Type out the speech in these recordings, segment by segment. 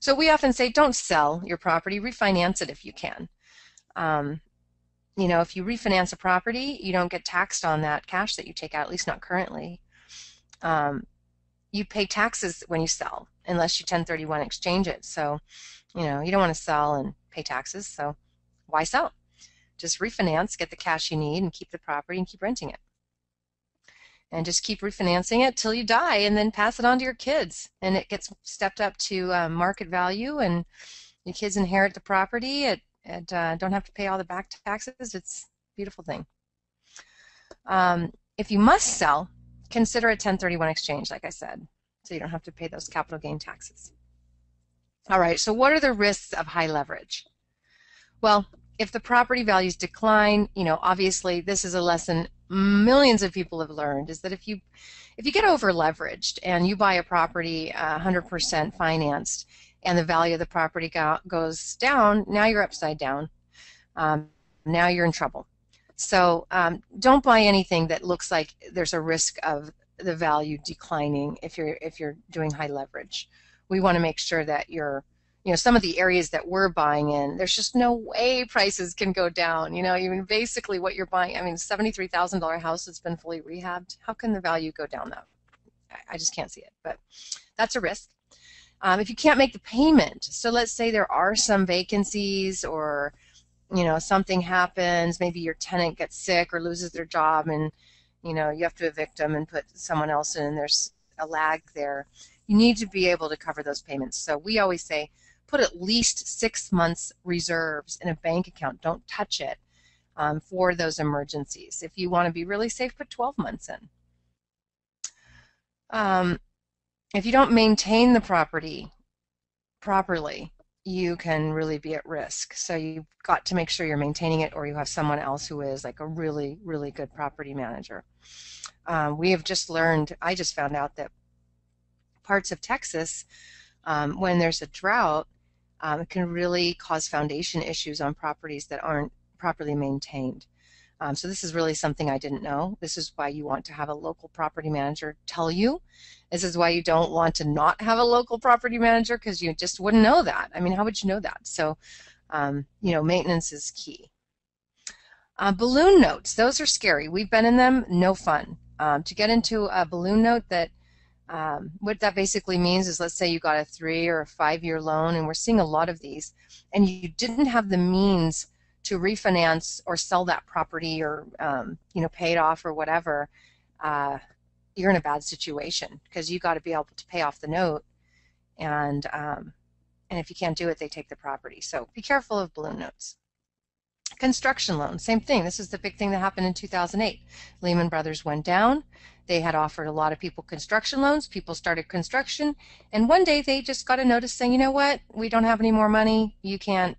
So we often say don't sell your property, refinance it if you can. Um, if you refinance a property, you don't get taxed on that cash that you take out, at least not currently. Um, you pay taxes when you sell, unless you 1031 exchange it. So, you don't want to sell and pay taxes, so why sell? Just refinance, get the cash you need, and keep the property and keep renting it. And just keep refinancing it till you die, and then pass it on to your kids. And it gets stepped up to market value, and your kids inherit the property. Don't have to pay all the back taxes. It's a beautiful thing. If you must sell, consider a 1031 exchange, like I said, so you don't have to pay those capital gain taxes. All right, so what are the risks of high leverage? Well, if the property values decline, obviously this is a lesson millions of people have learned, is that if you get over leveraged and you buy a property 100% financed and the value of the property goes down, now you're upside down. Now you're in trouble. So don't buy anything that looks like there's a risk of the value declining if you're doing high leverage. We want to make sure that some of the areas that we're buying in, there's just no way prices can go down. Even basically what you're buying, $73,000 house that's been fully rehabbed, how can the value go down that? I just can't see it, but that's a risk. If you can't make the payment, so let's say there are some vacancies, or something happens, maybe your tenant gets sick or loses their job, and you have to evict them and put someone else in, and there's a lag there. You need to be able to cover those payments. So we always say put at least 6 months reserves in a bank account. Don't touch it for those emergencies. If you want to be really safe, put 12 months in. If you don't maintain the property properly, you can really be at risk. So you've got to make sure you're maintaining it, or you have someone else who is like a really, really good property manager. We have just learned, I just found out that parts of Texas, when there's a drought, it can really cause foundation issues on properties that aren't properly maintained. So this is really something I didn't know. This is why you want to have a local property manager tell you. This is why you don't want to not have a local property manager, because you just wouldn't know that. How would you know that? So, maintenance is key. Balloon notes, those are scary. We've been in them, no fun. To get into a balloon note, what that basically means is, let's say you got a 3 or a 5-year loan, and we're seeing a lot of these, and you didn't have the means to refinance or sell that property, or pay it off or whatever. You're in a bad situation, because you got to be able to pay off the note, and if you can't do it, they take the property. So be careful of balloon notes. Construction loans, same thing. This is the big thing that happened in 2008. Lehman Brothers went down. They had offered a lot of people construction loans. People started construction, and one day they just got a notice saying, you know what, we don't have any more money. You can't,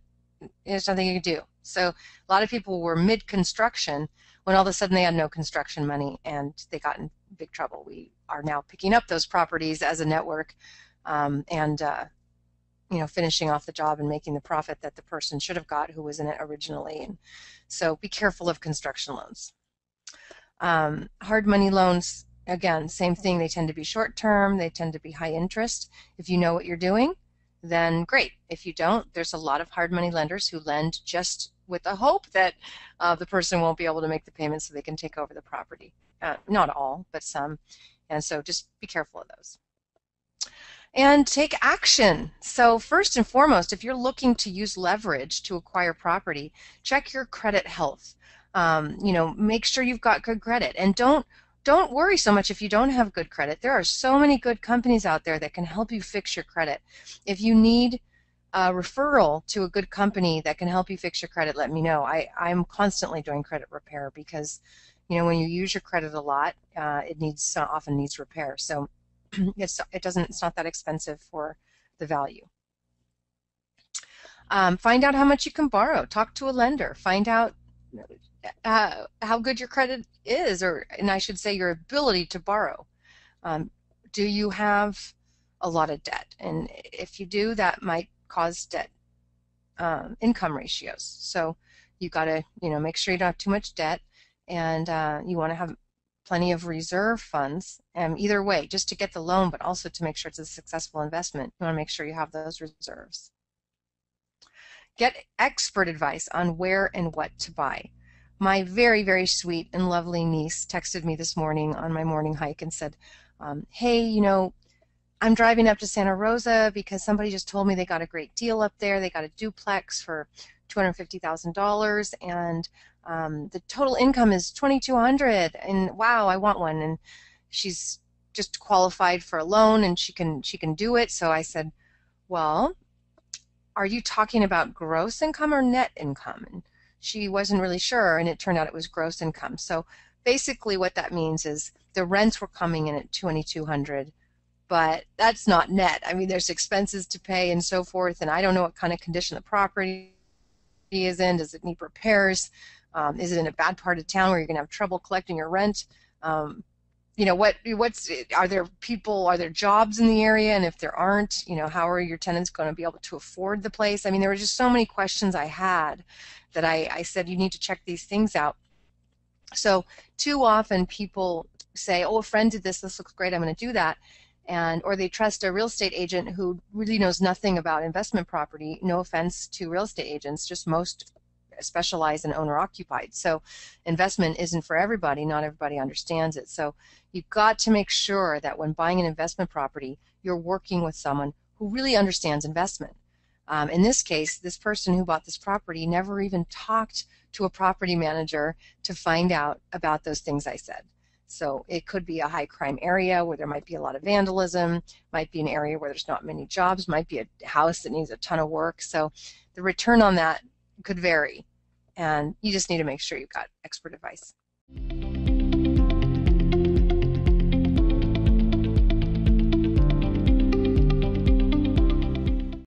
there's nothing you can do. So a lot of people were mid-construction when all of a sudden they had no construction money, and they got in big trouble. We are now picking up those properties as a network, and finishing off the job and making the profit that the person should have got who was in it originally. And so be careful of construction loans. Hard money loans, again, same thing. They tend to be short term. They tend to be high interest. If you know what you're doing, then great. If you don't, there's a lot of hard money lenders who lend just with the hope that the person won't be able to make the payment so they can take over the property. Not all, but some. And so just be careful of those. And take action. So first and foremost, if you're looking to use leverage to acquire property, check your credit health. Make sure you've got good credit, and don't worry so much if you don't have good credit. There are so many good companies out there that can help you fix your credit. If you need a referral to a good company that can help you fix your credit, let me know. I'm constantly doing credit repair, because when you use your credit a lot, it often needs repair. So it's not that expensive for the value. Find out how much you can borrow. Talk to a lender. Find out how good your credit is, and I should say your ability to borrow. Do you have a lot of debt? And if you do, that might cause debt income ratios. So you got to make sure you don't have too much debt, and you want to have plenty of reserve funds, either way, just to get the loan, but also to make sure it's a successful investment. You want to make sure you have those reserves. Get expert advice on where and what to buy. My very, very sweet and lovely niece texted me this morning on my morning hike and said, hey, I'm driving up to Santa Rosa because somebody just told me they got a great deal up there. They got a duplex for $250,000 and the total income is $2,200, and wow, I want one. And she's just qualified for a loan and she can do it. So I said, well, are you talking about gross income or net income? And she wasn't really sure, and it turned out it was gross income. So basically what that means is the rents were coming in at $2,200, but that's not net. I mean, there's expenses to pay and so forth, and I don't know what kind of condition the property is in. Does it need repairs? Is it in a bad part of town where you're going to have trouble collecting your rent? Are there jobs in the area? And if there aren't, how are your tenants going to be able to afford the place? I mean, there were just so many questions I had that I said, you need to check these things out. So too often people say, oh, a friend did this looks great, I'm going to do that. Or they trust a real estate agent who really knows nothing about investment property. No offense to real estate agents, just most specialize in owner occupied. So investment isn't for everybody. Not everybody understands it. So you've got to make sure that when buying an investment property, you're working with someone who really understands investment. In this case, this person who bought this property never even talked to a property manager to find out about those things I said. So it could be a high crime area where there might be a lot of vandalism, might be an area where there's not many jobs, might be a house that needs a ton of work. So the return on that could vary, and you just need to make sure you've got expert advice.